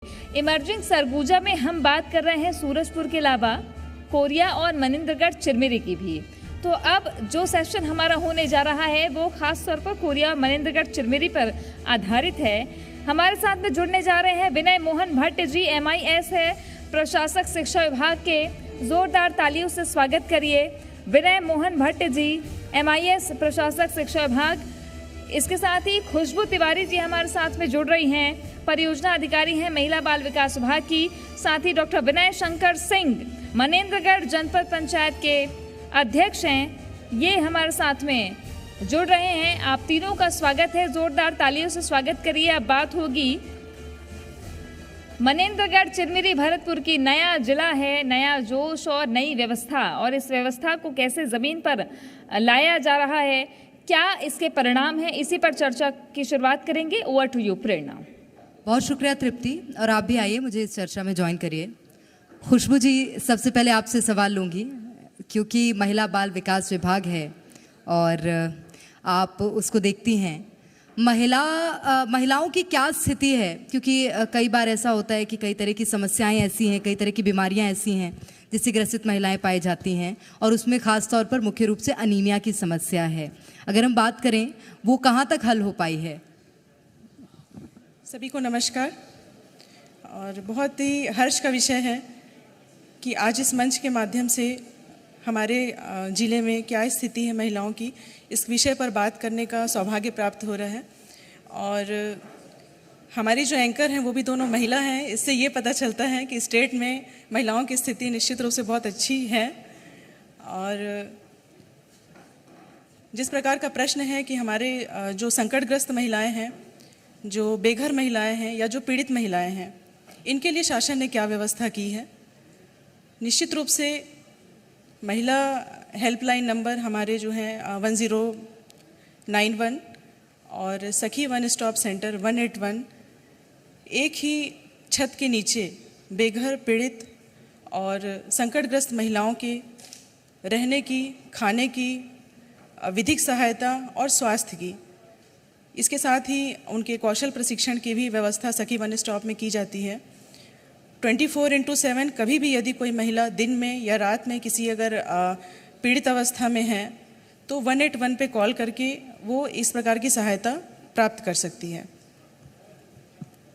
Emerging Surguja में हम बात कर रहे हैं सूरजपुर के अलावा कोरिया और मनिंद्रगढ़ चिरमिरी की भी। तो अब जो सेशन हमारा होने जा रहा है वो खास तौर पर कोरिया और मनिंद्रगढ़ चिरमिरी पर आधारित है। हमारे साथ में जुड़ने जा रहे हैं विनय मोहन भट्ट जी, MIS है, प्रशासक शिक्षा विभाग के। जोरदार तालियों से स्वागत करिए विनय मोहन भट्ट जी, MIS प्रशासक शिक्षा विभाग। इसके साथ ही खुशबू तिवारी जी हमारे साथ में जुड़ रही हैं, परियोजना अधिकारी हैं महिला बाल विकास विभाग की। साथ ही डॉक्टर विनय शंकर सिंह मनेंद्रगढ़ जनपद पंचायत के अध्यक्ष हैं, ये हमारे साथ में जुड़ रहे हैं। आप तीनों का स्वागत है, जोरदार तालियों से स्वागत करिए। अब बात होगी मनेंद्रगढ़ चिरमिरी भरतपुर की, नया जिला है, नया जोश और नई व्यवस्था, और इस व्यवस्था को कैसे जमीन पर लाया जा रहा है, क्या इसके परिणाम हैं, इसी पर चर्चा की शुरुआत करेंगे। ओवर टू यू प्रेरणा। बहुत शुक्रिया तृप्ति, और आप भी आइए, मुझे इस चर्चा में ज्वाइन करिए। खुशबू जी, सबसे पहले आपसे सवाल लूँगी, क्योंकि महिला बाल विकास विभाग है और आप उसको देखती हैं। महिलाओं की क्या स्थिति है, क्योंकि कई बार ऐसा होता है कि कई तरह की समस्याएं ऐसी हैं, कई तरह की बीमारियां ऐसी हैं जिससे ग्रसित महिलाएं पाई जाती हैं, और उसमें ख़ास तौर पर मुख्य रूप से अनीमिया की समस्या है। अगर हम बात करें वो कहाँ तक हल हो पाई है? सभी को नमस्कार। और बहुत ही हर्ष का विषय है कि आज इस मंच के माध्यम से हमारे ज़िले में क्या स्थिति है महिलाओं की, इस विषय पर बात करने का सौभाग्य प्राप्त हो रहा है। और हमारी जो एंकर हैं वो भी दोनों महिला हैं, इससे ये पता चलता है कि स्टेट में महिलाओं की स्थिति निश्चित रूप से बहुत अच्छी है। और जिस प्रकार का प्रश्न है कि हमारे जो संकटग्रस्त महिलाएं हैं, जो बेघर महिलाएं हैं या जो पीड़ित महिलाएं हैं, इनके लिए शासन ने क्या व्यवस्था की है। निश्चित रूप से महिला हेल्पलाइन नंबर हमारे जो हैं 1091 और सखी वन स्टॉप सेंटर 181 एक ही छत के नीचे बेघर, पीड़ित और संकटग्रस्त महिलाओं के रहने की, खाने की, विधिक सहायता और स्वास्थ्य की, इसके साथ ही उनके कौशल प्रशिक्षण की भी व्यवस्था सखी वन स्टॉप में की जाती है। 24/7 कभी भी यदि कोई महिला दिन में या रात में किसी अगर पीड़ित अवस्था में है तो 181 पे कॉल करके वो इस प्रकार की सहायता प्राप्त कर सकती है।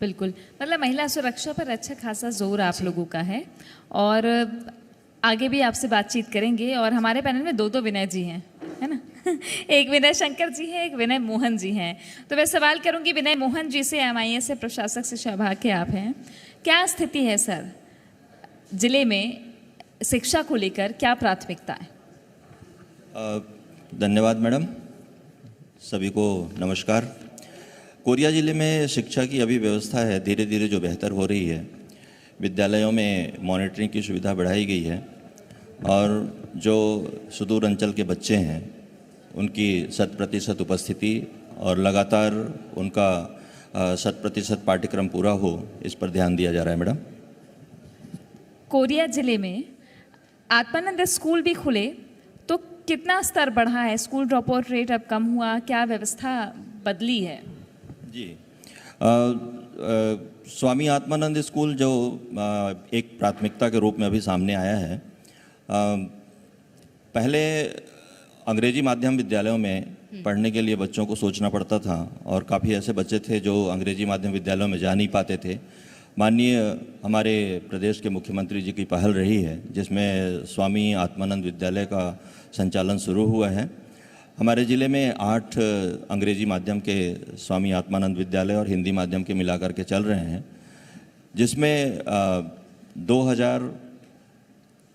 बिल्कुल, मतलब महिला सुरक्षा पर अच्छा खासा जोर आप लोगों का है, और आगे भी आपसे बातचीत करेंगे। और हमारे पैनल में दो विनय जी हैं, है ना एक विनय शंकर जी हैं, एक विनय मोहन जी हैं। तो मैं सवाल करूंगी विनय मोहन जी से, MIS से प्रशासक शिक्षा विभाग के आप हैं, क्या स्थिति है सर जिले में शिक्षा को लेकर, क्या प्राथमिकता है? धन्यवाद मैडम, सभी को नमस्कार। कोरिया ज़िले में शिक्षा की अभी व्यवस्था है धीरे धीरे जो बेहतर हो रही है। विद्यालयों में मॉनिटरिंग की सुविधा बढ़ाई गई है, और जो सुदूर अंचल के बच्चे हैं उनकी 100% उपस्थिति और लगातार उनका 100% पाठ्यक्रम पूरा हो, इस पर ध्यान दिया जा रहा है मैडम। कोरिया जिले में आत्मानंद स्कूल भी खुले तो कितना स्तर बढ़ा है? स्कूल ड्रॉप आउट रेट अब कम हुआ, क्या व्यवस्था बदली है? जी, स्वामी आत्मानंद स्कूल जो एक प्राथमिकता के रूप में अभी सामने आया है। पहले अंग्रेजी माध्यम विद्यालयों में पढ़ने के लिए बच्चों को सोचना पड़ता था, और काफ़ी ऐसे बच्चे थे जो अंग्रेजी माध्यम विद्यालयों में जा नहीं पाते थे। माननीय हमारे प्रदेश के मुख्यमंत्री जी की पहल रही है जिसमें स्वामी आत्मानंद विद्यालय का संचालन शुरू हुआ है। हमारे ज़िले में 8 अंग्रेजी माध्यम के स्वामी आत्मानंद विद्यालय और हिंदी माध्यम के मिलाकर के चल रहे हैं, जिसमें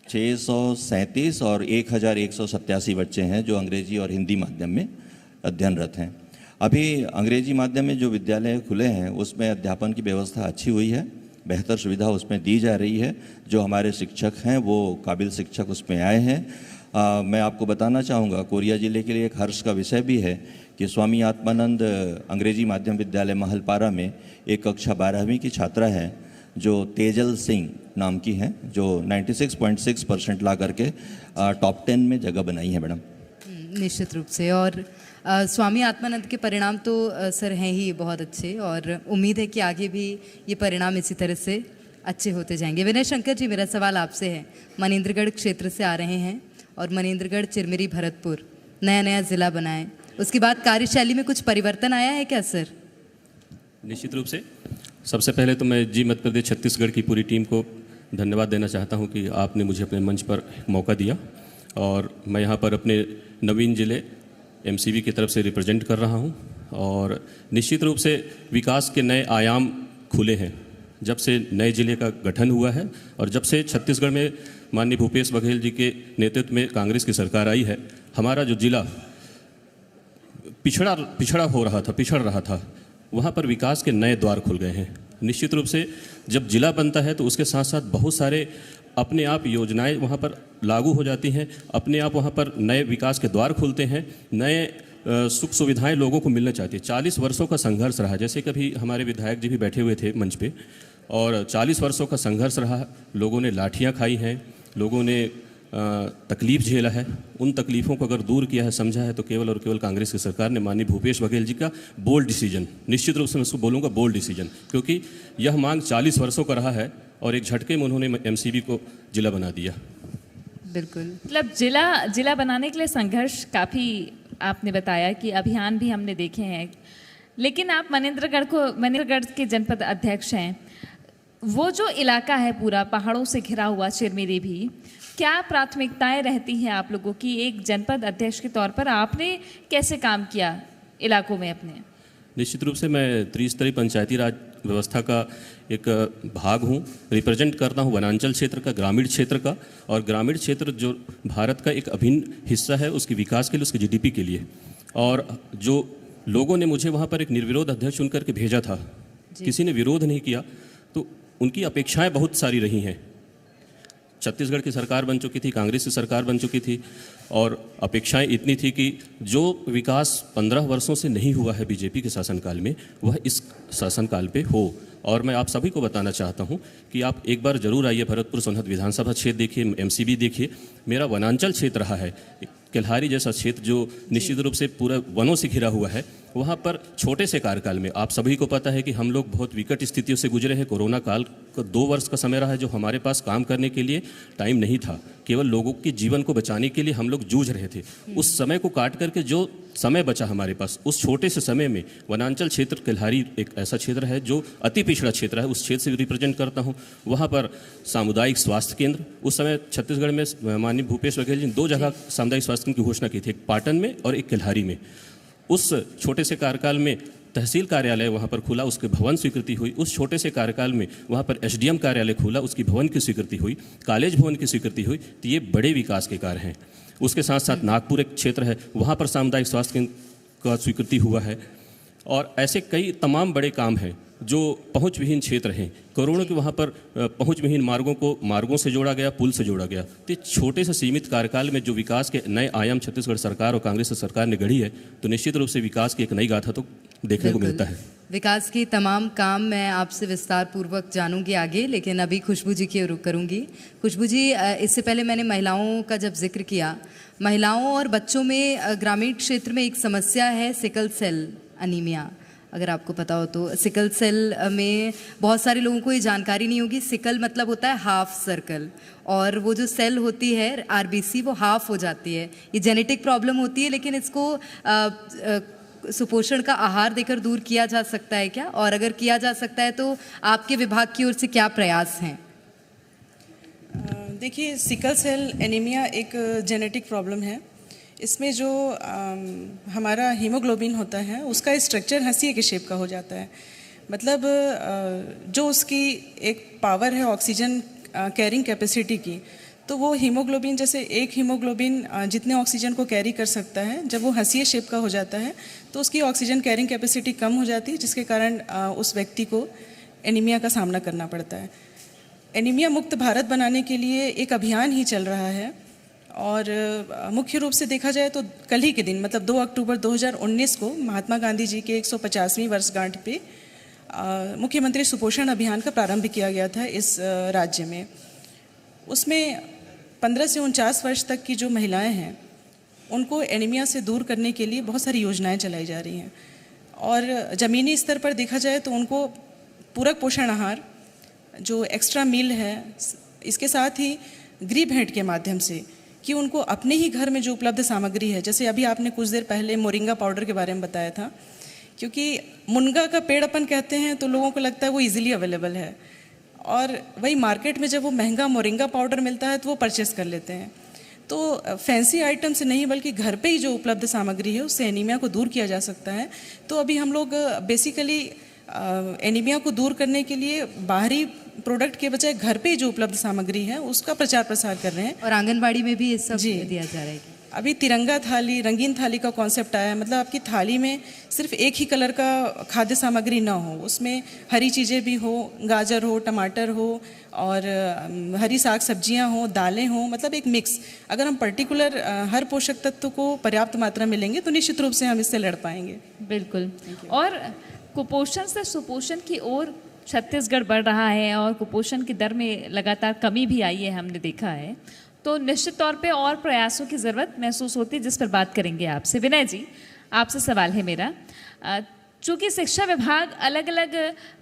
2637 और 1187 बच्चे हैं जो अंग्रेजी और हिंदी माध्यम में अध्ययनरत हैं। अभी अंग्रेजी माध्यम में जो विद्यालय खुले हैं उसमें अध्यापन की व्यवस्था अच्छी हुई है, बेहतर सुविधा उसमें दी जा रही है। जो हमारे शिक्षक हैं वो काबिल शिक्षक उसमें आए हैं। मैं आपको बताना चाहूँगा, कोरिया ज़िले के लिए एक हर्ष का विषय भी है कि स्वामी आत्मानंद अंग्रेजी माध्यम विद्यालय महलपारा में एक कक्षा 12वीं की छात्रा है जो तेजल सिंह नाम की हैं, जो 96.6% ला करके टॉप 10 में जगह बनाई है मैडम। निश्चित रूप से। और स्वामी आत्मानंद के परिणाम तो सर हैं ही बहुत अच्छे, और उम्मीद है कि आगे भी ये परिणाम इसी तरह से अच्छे होते जाएंगे। विनय शंकर जी, मेरा सवाल आपसे है। मनेंद्रगढ़ क्षेत्र से आ रहे हैं और मनेंद्रगढ़, चिरमिरी, भरतपुर नया नया ज़िला बना है, उसके बाद कार्यशैली में कुछ परिवर्तन आया है क्या सर? निश्चित रूप से सबसे पहले तो मैं जी मध्य प्रदेश छत्तीसगढ़ की पूरी टीम को धन्यवाद देना चाहता हूं कि आपने मुझे अपने मंच पर मौका दिया, और मैं यहां पर अपने नवीन जिले एमसीबी की तरफ से रिप्रेजेंट कर रहा हूं। और निश्चित रूप से विकास के नए आयाम खुले हैं जब से नए जिले का गठन हुआ है, और जब से छत्तीसगढ़ में माननीय भूपेश बघेल जी के नेतृत्व में कांग्रेस की सरकार आई है। हमारा जो जिला पिछड़ रहा था, वहाँ पर विकास के नए द्वार खुल गए हैं। निश्चित रूप से जब जिला बनता है तो उसके साथ साथ बहुत सारे अपने आप योजनाएं वहाँ पर लागू हो जाती हैं, अपने आप वहाँ पर नए विकास के द्वार खुलते हैं, नए सुख सुविधाएं लोगों को मिलना चाहती है। 40 वर्षों का संघर्ष रहा, जैसे कभी हमारे विधायक जी भी बैठे हुए थे मंच पे, और 40 वर्षों का संघर्ष रहा। लोगों ने लाठियाँ खाई हैं, लोगों ने तकलीफ झेला है। उन तकलीफ़ों को अगर दूर किया है, समझा है, तो केवल और केवल कांग्रेस की सरकार ने माननीय भूपेश बघेल जी का बोल्ड डिसीजन, निश्चित रूप से मैं उसको बोलूँगा बोल्ड डिसीजन, क्योंकि यह मांग 40 वर्षों का रहा है और एक झटके में उन्होंने एमसीबी को जिला बना दिया। बिल्कुल, मतलब जिला बनाने के लिए संघर्ष काफ़ी आपने बताया कि अभियान भी हमने देखे हैं, लेकिन आप मनेंद्रगढ़ के जनपद अध्यक्ष हैं। वो जो इलाका है पूरा पहाड़ों से घिरा हुआ, चिरमिरी भी, क्या प्राथमिकताएं रहती हैं आप लोगों की एक जनपद अध्यक्ष के तौर पर? आपने कैसे काम किया इलाकों में अपने? निश्चित रूप से मैं त्रिस्तरीय पंचायती राज व्यवस्था का एक भाग हूँ, रिप्रेजेंट करता हूँ वनांचल क्षेत्र का, ग्रामीण क्षेत्र का। और ग्रामीण क्षेत्र जो भारत का एक अभिन्न हिस्सा है, उसके विकास के लिए, उसके जीडीपी के लिए। और जो लोगों ने मुझे वहाँ पर एक निर्विरोध अध्यक्ष चुन करके भेजा था, किसी ने विरोध नहीं किया, तो उनकी अपेक्षाएं बहुत सारी रही हैं। छत्तीसगढ़ की सरकार बन चुकी थी, कांग्रेस की सरकार बन चुकी थी, और अपेक्षाएं इतनी थी कि जो विकास 15 वर्षों से नहीं हुआ है बीजेपी के शासनकाल में, वह इस शासनकाल पे हो। और मैं आप सभी को बताना चाहता हूं कि आप एक बार जरूर आइए, भरतपुर सोनहत विधानसभा क्षेत्र देखिए, एमसीबी देखिए। मेरा वनांचल क्षेत्र रहा है, केल्हारी जैसा क्षेत्र जो निश्चित रूप से पूरा वनों से घिरा हुआ है। वहाँ पर छोटे से कार्यकाल में आप सभी को पता है कि हम लोग बहुत विकट स्थितियों से गुजरे हैं। कोरोना काल का 2 वर्ष का समय रहा है, जो हमारे पास काम करने के लिए टाइम नहीं था, केवल लोगों के जीवन को बचाने के लिए हम लोग जूझ रहे थे। उस समय को काट करके जो समय बचा हमारे पास, उस छोटे से समय में वनांचल क्षेत्र केल्हारी एक ऐसा क्षेत्र है जो अति पिछड़ा क्षेत्र है, उस क्षेत्र से रिप्रेजेंट करता हूँ। वहाँ पर सामुदायिक स्वास्थ्य केंद्र, उस समय छत्तीसगढ़ में माननीय भूपेश बघेल जी ने 2 जगह सामुदायिक स्वास्थ्य केंद्र की घोषणा की थी, एक पाटन में और एक केल्हारी में। उस छोटे से कार्यकाल में तहसील कार्यालय वहाँ पर खुला, उसके भवन स्वीकृति हुई। उस छोटे से कार्यकाल में वहाँ पर एसडीएम कार्यालय खुला, उसकी भवन की स्वीकृति हुई, कॉलेज भवन की स्वीकृति हुई। तो ये बड़े विकास के कार्य हैं। उसके साथ साथ नागपुर एक क्षेत्र है, वहाँ पर सामुदायिक स्वास्थ्य केंद्र का स्वीकृति हुआ है। और ऐसे कई तमाम बड़े काम हैं जो पहुँच विहीन क्षेत्र हैं। करोड़ों के वहाँ पर पहुँच विहीन मार्गों को मार्गों से जोड़ा गया, पुल से जोड़ा गया। तो छोटे से सीमित कार्यकाल में जो विकास के नए आयाम छत्तीसगढ़ सरकार और कांग्रेस सरकार ने गढ़ी है, तो निश्चित रूप से विकास की एक नई गाथा तो देखने को मिलता है। विकास के तमाम काम मैं आपसे विस्तार पूर्वक जानूंगी आगे, लेकिन अभी खुशबू जी की रुख करूंगी। खुशबू जी, इससे पहले मैंने महिलाओं का जब जिक्र किया, महिलाओं और बच्चों में ग्रामीण क्षेत्र में एक समस्या है सिकल सेल एनीमिया। अगर आपको पता हो तो सिकल सेल में बहुत सारे लोगों को ये जानकारी नहीं होगी। सिकल मतलब होता है हाफ सर्कल, और वो जो सेल होती है आरबीसी, वो हाफ हो जाती है। ये जेनेटिक प्रॉब्लम होती है, लेकिन इसको सुपोषण का आहार देकर दूर किया जा सकता है क्या? और अगर किया जा सकता है तो आपके विभाग की ओर से क्या प्रयास हैं? देखिए, सिकल सेल एनीमिया एक जेनेटिक प्रॉब्लम है। इसमें जो हमारा हीमोग्लोबिन होता है, उसका स्ट्रक्चर हंसिए के शेप का हो जाता है। मतलब जो उसकी एक पावर है ऑक्सीजन कैरिंग कैपेसिटी की, तो वो हीमोग्लोबिन, जैसे एक हीमोग्लोबिन जितने ऑक्सीजन को कैरी कर सकता है, जब वो हंसिए शेप का हो जाता है तो उसकी ऑक्सीजन कैरिंग कैपेसिटी कम हो जाती है, जिसके कारण उस व्यक्ति को एनीमिया का सामना करना पड़ता है। एनीमिया मुक्त भारत बनाने के लिए एक अभियान ही चल रहा है, और मुख्य रूप से देखा जाए तो कल ही के दिन, मतलब 2 अक्टूबर 2019 को महात्मा गांधी जी के 150वीं वर्षगांठ पे मुख्यमंत्री सुपोषण अभियान का प्रारंभ किया गया था इस राज्य में। उसमें 15 से 49 वर्ष तक की जो महिलाएं हैं, उनको एनीमिया से दूर करने के लिए बहुत सारी योजनाएं चलाई जा रही हैं। और ज़मीनी स्तर पर देखा जाए तो उनको पूरक पोषण आहार, जो एक्स्ट्रा मील है, इसके साथ ही गृह भेंट के माध्यम से कि उनको अपने ही घर में जो उपलब्ध सामग्री है, जैसे अभी आपने कुछ देर पहले मोरिंगा पाउडर के बारे में बताया था, क्योंकि मुनगा का पेड़ अपन कहते हैं तो लोगों को लगता है वो इजीली अवेलेबल है, और वही मार्केट में जब वो महंगा मोरिंगा पाउडर मिलता है तो वो परचेस कर लेते हैं। तो फैंसी आइटम से नहीं बल्कि घर पे ही जो उपलब्ध सामग्री है उससे एनीमिया को दूर किया जा सकता है। तो अभी हम लोग बेसिकली एनीमिया को दूर करने के लिए बाहरी प्रोडक्ट के बजाय घर पे ही जो उपलब्ध सामग्री है उसका प्रचार प्रसार कर रहे हैं। और आंगनबाड़ी में भी ये सब दिया जा रहा है। अभी तिरंगा थाली, रंगीन थाली का कॉन्सेप्ट आया है, मतलब आपकी थाली में सिर्फ एक ही कलर का खाद्य सामग्री ना हो, उसमें हरी चीज़ें भी हो, गाजर हो, टमाटर हो और हरी साग सब्जियां हो, दालें हो, मतलब एक मिक्स। अगर हम पर्टिकुलर हर पोषक तत्व को पर्याप्त मात्रा में लेंगे तो निश्चित रूप से हम इससे लड़ पाएंगे। बिल्कुल। और कुपोषण से सुपोषण की ओर छत्तीसगढ़ बढ़ रहा है और कुपोषण की दर में लगातार कमी भी आई है, हमने देखा है। तो निश्चित तौर पे और प्रयासों की ज़रूरत महसूस होती है, जिस पर बात करेंगे आपसे। विनय जी, आपसे सवाल है मेरा। चूँकि शिक्षा विभाग अलग अलग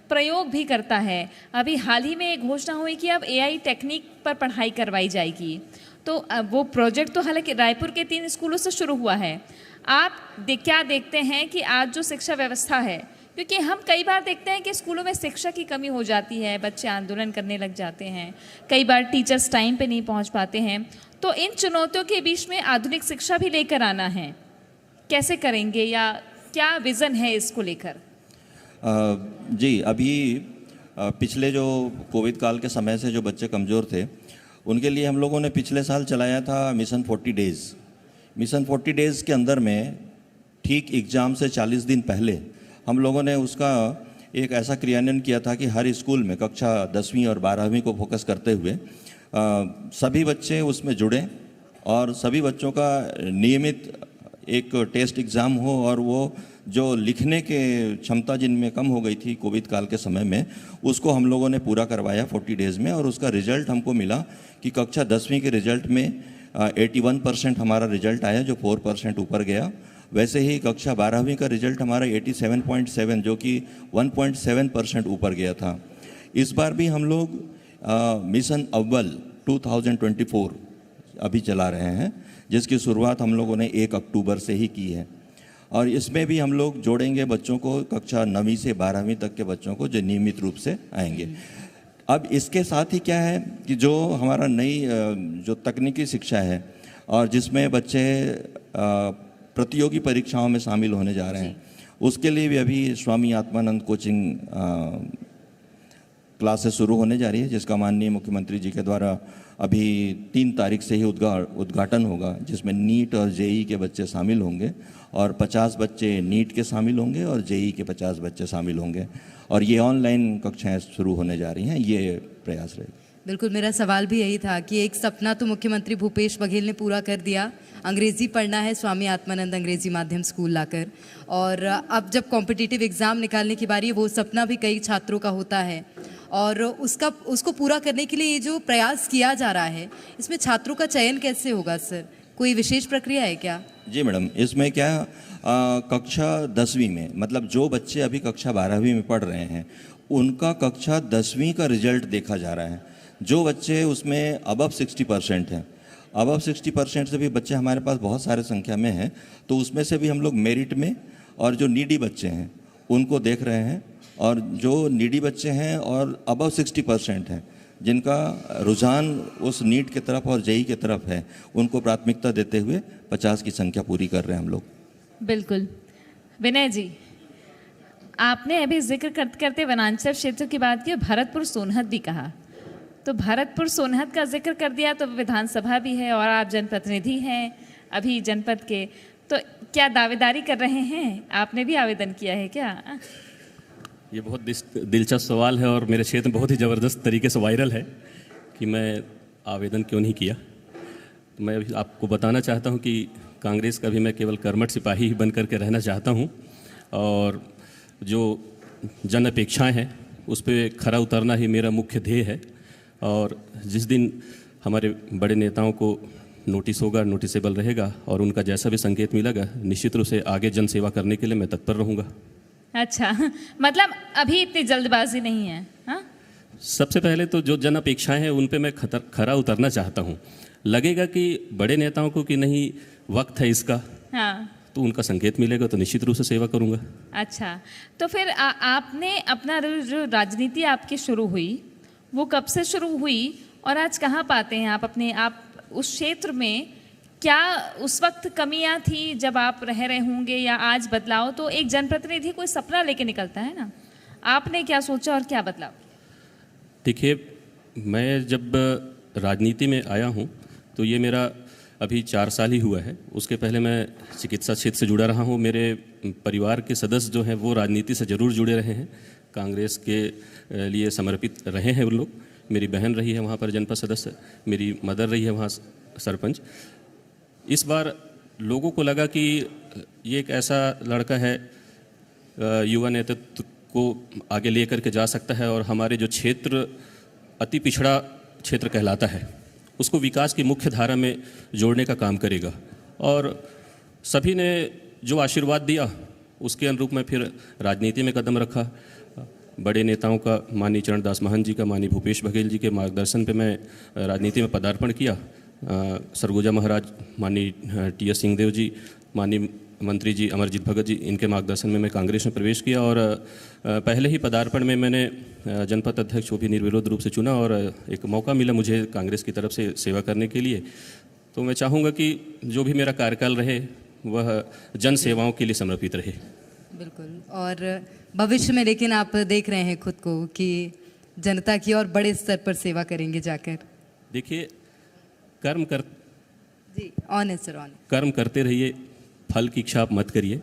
प्रयोग भी करता है, अभी हाल ही में एक घोषणा हुई कि अब AI टेक्निक पर पढ़ाई करवाई जाएगी। तो वो प्रोजेक्ट तो हालांकि रायपुर के 3 स्कूलों से शुरू हुआ है। आप क्या देखते हैं कि आज जो शिक्षा व्यवस्था है, क्योंकि हम कई बार देखते हैं कि स्कूलों में शिक्षा की कमी हो जाती है, बच्चे आंदोलन करने लग जाते हैं, कई बार टीचर्स टाइम पे नहीं पहुंच पाते हैं, तो इन चुनौतियों के बीच में आधुनिक शिक्षा भी लेकर आना है, कैसे करेंगे या क्या विज़न है इसको लेकर? जी, अभी पिछले जो कोविड काल के समय से जो बच्चे कमज़ोर थे उनके लिए हम लोगों ने पिछले साल चलाया था मिशन 40 डेज़। मिशन 40 डेज़ के अंदर में ठीक एग्ज़ाम से 40 दिन पहले हम लोगों ने उसका एक ऐसा क्रियान्वयन किया था कि हर स्कूल में कक्षा 10वीं और 12वीं को फोकस करते हुए सभी बच्चे उसमें जुड़ें और सभी बच्चों का नियमित एक टेस्ट एग्ज़ाम हो, और वो जो लिखने के क्षमता जिनमें कम हो गई थी कोविड काल के समय में, उसको हम लोगों ने पूरा करवाया 40 डेज़ में। और उसका रिजल्ट हमको मिला कि कक्षा 10वीं के रिजल्ट में 81% हमारा रिजल्ट आया, जो 4% ऊपर गया। वैसे ही कक्षा 12वीं का रिजल्ट हमारा 87.7, जो कि 1.7% ऊपर गया था। इस बार भी हम लोग मिशन अव्वल 2024 अभी चला रहे हैं, जिसकी शुरुआत हम लोगों ने 1 अक्टूबर से ही की है। और इसमें भी हम लोग जोड़ेंगे बच्चों को, कक्षा 9वीं से 12वीं तक के बच्चों को जो नियमित रूप से आएंगे। अब इसके साथ ही क्या है कि जो हमारा नई जो तकनीकी शिक्षा है और जिसमें बच्चे प्रतियोगी परीक्षाओं में शामिल होने जा रहे हैं, उसके लिए भी अभी स्वामी आत्मानंद कोचिंग क्लासेस शुरू होने जा रही है, जिसका माननीय मुख्यमंत्री जी के द्वारा अभी 3 तारीख से ही उद्घाटन होगा, जिसमें नीट और जेई के बच्चे शामिल होंगे और 50 बच्चे नीट के शामिल होंगे और जेई के 50 बच्चे शामिल होंगे। और ये ऑनलाइन कक्षाएं शुरू होने जा रही हैं, ये प्रयास रहेगा। बिल्कुल, मेरा सवाल भी यही था कि एक सपना तो मुख्यमंत्री भूपेश बघेल ने पूरा कर दिया, अंग्रेज़ी पढ़ना है स्वामी आत्मानंद अंग्रेज़ी माध्यम स्कूल लाकर, और अब जब कॉम्पिटिटिव एग्ज़ाम निकालने की बारी है, वो सपना भी कई छात्रों का होता है, और उसको पूरा करने के लिए ये जो प्रयास किया जा रहा है, इसमें छात्रों का चयन कैसे होगा सर? कोई विशेष प्रक्रिया है क्या? जी मैडम, इसमें क्या कक्षा 10वीं में, मतलब जो बच्चे अभी कक्षा 12वीं में पढ़ रहे हैं उनका कक्षा 10वीं का रिजल्ट देखा जा रहा है। जो बच्चे उसमें अबव 60% हैं, अबव 60% से भी बच्चे हमारे पास बहुत सारे संख्या में हैं, तो उसमें से भी हम लोग मेरिट में और जो नीडी बच्चे हैं उनको देख रहे हैं, और जो नीडी बच्चे हैं और अबव 60% हैं जिनका रुझान उस नीट की तरफ और जेई की तरफ है, उनको प्राथमिकता देते हुए 50 की संख्या पूरी कर रहे हैं हम लोग। बिल्कुल। विनय जी, आपने अभी जिक्र करते करते वनांचल क्षेत्र की बात की, भरतपुर सोनहत भी कहा, तो भरतपुर सोनहत का जिक्र कर दिया, तो विधानसभा भी है और आप जनप्रतिनिधि हैं अभी जनपद के, तो क्या दावेदारी कर रहे हैं? आपने भी आवेदन किया है क्या? ये बहुत दिलचस्प सवाल है और मेरे क्षेत्र में बहुत ही ज़बरदस्त तरीके से वायरल है कि मैं आवेदन क्यों नहीं किया। तो मैं अभी आपको बताना चाहता हूँ कि कांग्रेस का भी मैं केवल कर्मठ सिपाही ही बन करके रहना चाहता हूँ, और जो जन अपेक्षाएँ हैं उस पर खरा उतरना ही मेरा मुख्य ध्येय है। और जिस दिन हमारे बड़े नेताओं को नोटिस होगा, नोटिसेबल रहेगा और उनका जैसा भी संकेत मिलेगा निश्चित रूप से आगे जन सेवा करने के लिए मैं तत्पर रहूँगा। अच्छा, मतलब अभी इतनी जल्दबाजी नहीं है। हाँ, सबसे पहले तो जो जन अपेक्षाएं हैं उन पे मैं खरा उतरना चाहता हूँ। लगेगा कि बड़े नेताओं को कि नहीं वक्त है इसका, हाँ, तो उनका संकेत मिलेगा तो निश्चित रूप से सेवा करूँगा। अच्छा, तो फिर आपने अपना जो राजनीति आपकी शुरू हुई वो कब से शुरू हुई और आज कहाँ पाते हैं आप अपने आप उस क्षेत्र में? क्या उस वक्त कमियां थी जब आप रह रहे होंगे या आज बदलाव? तो एक जनप्रतिनिधि कोई सपना लेके निकलता है ना, आपने क्या सोचा और क्या बदलाव? देखिए, मैं जब राजनीति में आया हूँ तो ये मेरा अभी 4 साल ही हुआ है। उसके पहले मैं चिकित्सा क्षेत्र से जुड़ा रहा हूँ। मेरे परिवार के सदस्य जो हैं वो राजनीति से ज़रूर जुड़े रहे हैं, कांग्रेस के लिए समर्पित रहे हैं वो लोग। मेरी बहन रही है वहाँ पर जनपद सदस्य, मेरी मदर रही है वहाँ सरपंच। इस बार लोगों को लगा कि ये एक ऐसा लड़का है युवा नेतृत्व को आगे लेकर के जा सकता है और हमारे जो क्षेत्र अति पिछड़ा क्षेत्र कहलाता है उसको विकास की मुख्य धारा में जोड़ने का काम करेगा। और सभी ने जो आशीर्वाद दिया उसके अनुरूप मैं फिर राजनीति में कदम रखा। बड़े नेताओं का, माननीय चरणदास महंत जी का, माननीय भूपेश बघेल जी के मार्गदर्शन पे मैं राजनीति में पदार्पण किया। सरगुजा महाराज, माननीय टी.एस. सिंहदेव जी, माननीय मंत्री जी अमरजीत भगत जी, इनके मार्गदर्शन में मैं कांग्रेस में प्रवेश किया और पहले ही पदार्पण में मैंने जनपद अध्यक्ष को भी निर्विरोध रूप से चुना और एक मौका मिला मुझे कांग्रेस की तरफ से सेवा करने के लिए। तो मैं चाहूँगा कि जो भी मेरा कार्यकाल रहे वह जन सेवाओं के लिए समर्पित रहे। बिल्कुल। और भविष्य में लेकिन आप देख रहे हैं खुद को कि जनता की और बड़े स्तर पर सेवा करेंगे जाकर? देखिए, जी, ऑन है सर, ऑन। कर्म करते रहिए, फल की इच्छा आप मत करिए।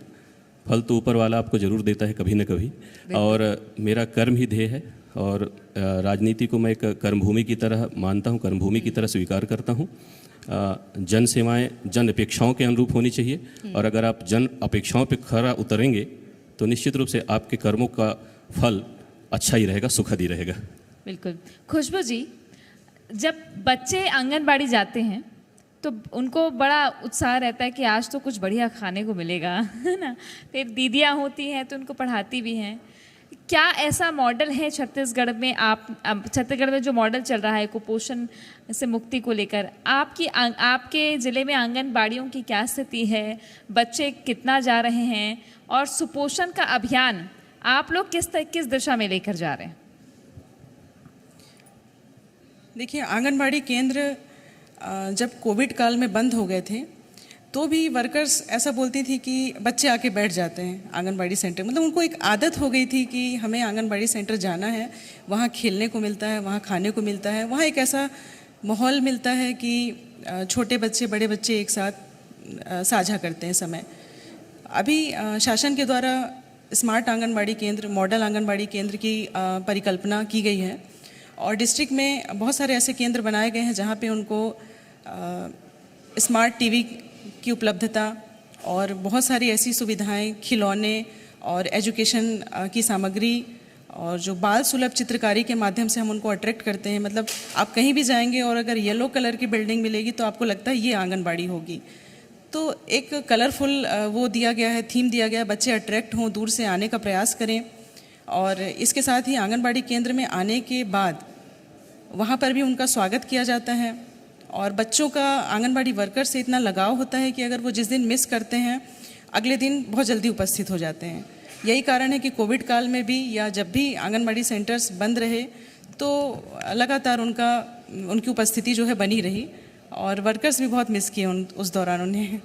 फल तो ऊपर वाला आपको जरूर देता है कभी न कभी। और मेरा कर्म ही ध्येय है और राजनीति को मैं एक कर्मभूमि की तरह मानता हूँ, कर्मभूमि की तरह स्वीकार करता हूँ। जन सेवाएं जन अपेक्षाओं के अनुरूप होनी चाहिए और अगर आप जन अपेक्षाओं पे खरा उतरेंगे तो निश्चित रूप से आपके कर्मों का फल अच्छा ही रहेगा, सुखद ही रहेगा। बिल्कुल। खुशबू जी, जब बच्चे आंगनबाड़ी जाते हैं तो उनको बड़ा उत्साह रहता है कि आज तो कुछ बढ़िया खाने को मिलेगा, है ना। फिर दीदियाँ होती हैं तो उनको पढ़ाती भी हैं। क्या ऐसा मॉडल है छत्तीसगढ़ में? अब छत्तीसगढ़ में जो मॉडल चल रहा है कुपोषण से मुक्ति को लेकर, आपके ज़िले में आंगनबाड़ियों की क्या स्थिति है? बच्चे कितना जा रहे हैं? और सुपोषण का अभियान आप लोग किस दिशा में लेकर जा रहे हैं? देखिए, आंगनबाड़ी केंद्र जब कोविड काल में बंद हो गए थे तो भी वर्कर्स ऐसा बोलती थी कि बच्चे आके बैठ जाते हैं आंगनबाड़ी सेंटर। मतलब उनको एक आदत हो गई थी कि हमें आंगनबाड़ी सेंटर जाना है, वहाँ खेलने को मिलता है, वहाँ खाने को मिलता है, वहाँ एक ऐसा माहौल मिलता है कि छोटे बच्चे बड़े बच्चे एक साथ साझा करते हैं समय। अभी शासन के द्वारा स्मार्ट आंगनबाड़ी केंद्र, मॉडल आंगनबाड़ी केंद्र की परिकल्पना की गई है और डिस्ट्रिक्ट में बहुत सारे ऐसे केंद्र बनाए गए हैं जहाँ पे उनको स्मार्ट टीवी की उपलब्धता और बहुत सारी ऐसी सुविधाएं, खिलौने और एजुकेशन की सामग्री और जो बाल सुलभ चित्रकारी के माध्यम से हम उनको अट्रैक्ट करते हैं। मतलब आप कहीं भी जाएंगे और अगर येलो कलर की बिल्डिंग मिलेगी तो आपको लगता है ये आंगनबाड़ी होगी। तो एक कलरफुल वो दिया गया है, थीम दिया गया है, बच्चे अट्रैक्ट हों, दूर से आने का प्रयास करें। और इसके साथ ही आंगनबाड़ी केंद्र में आने के बाद वहाँ पर भी उनका स्वागत किया जाता है और बच्चों का आंगनबाड़ी वर्कर से इतना लगाव होता है कि अगर वो जिस दिन मिस करते हैं अगले दिन बहुत जल्दी उपस्थित हो जाते हैं। यही कारण है कि कोविड काल में भी या जब भी आंगनबाड़ी सेंटर्स बंद रहे तो लगातार उनकी उपस्थिति जो है बनी रही और वर्कर्स भी बहुत मिस किए उस दौरान उन्हें।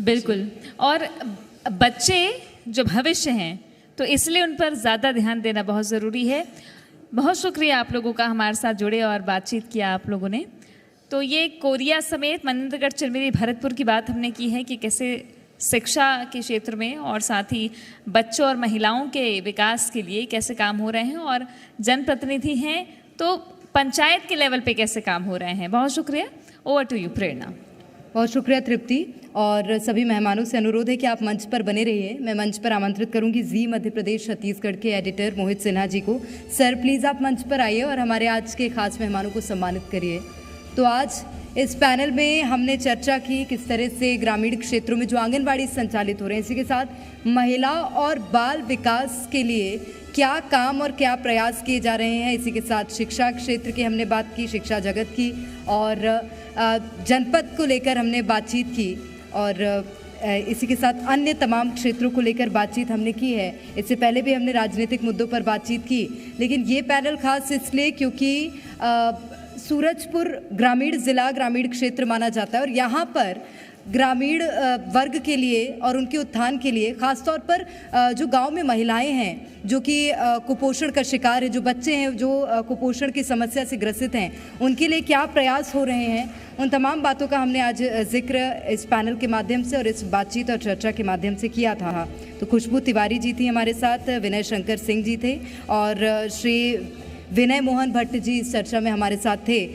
बिल्कुल। और बच्चे जो भविष्य हैं तो इसलिए उन पर ज़्यादा ध्यान देना बहुत ज़रूरी है। बहुत शुक्रिया आप लोगों का हमारे साथ जुड़े और बातचीत किया आप लोगों ने। तो ये कोरिया समेत मनिंद्रगढ़, चिरमिरी, भरतपुर की बात हमने की है कि कैसे शिक्षा के क्षेत्र में और साथ ही बच्चों और महिलाओं के विकास के लिए कैसे काम हो रहे हैं और जनप्रतिनिधि हैं तो पंचायत के लेवल पे कैसे काम हो रहे हैं। बहुत शुक्रिया। ओवर टू यू प्रेरणा। बहुत शुक्रिया तृप्ति। और सभी मेहमानों से अनुरोध है कि आप मंच पर बने रहिए। मैं मंच पर आमंत्रित करूंगी जी मध्य प्रदेश छत्तीसगढ़ के एडिटर मोहित सिन्हा जी को। सर प्लीज़ आप मंच पर आइए और हमारे आज के खास मेहमानों को सम्मानित करिए। तो आज इस पैनल में हमने चर्चा की किस तरह से ग्रामीण क्षेत्रों में जो आंगनबाड़ी संचालित हो रहे हैं, इसी के साथ महिला और बाल विकास के लिए क्या काम और क्या प्रयास किए जा रहे हैं। इसी के साथ शिक्षा क्षेत्र की हमने बात की, शिक्षा जगत की, और जनपद को लेकर हमने बातचीत की, और इसी के साथ अन्य तमाम क्षेत्रों को लेकर बातचीत हमने की है। इससे पहले भी हमने राजनीतिक मुद्दों पर बातचीत की, लेकिन ये पैनल खास इसलिए क्योंकि सूरजपुर ग्रामीण ज़िला ग्रामीण क्षेत्र माना जाता है, और यहाँ पर ग्रामीण वर्ग के लिए और उनके उत्थान के लिए ख़ासतौर पर जो गांव में महिलाएं हैं जो कि कुपोषण का शिकार है, जो बच्चे हैं जो कुपोषण की समस्या से ग्रसित हैं, उनके लिए क्या प्रयास हो रहे हैं, उन तमाम बातों का हमने आज जिक्र इस पैनल के माध्यम से और इस बातचीत और चर्चा के माध्यम से किया था। तो खुशबू तिवारी जी थी हमारे साथ, विनय शंकर सिंह जी थे और श्री विनय मोहन भट्ट जी इस चर्चा में हमारे साथ थे।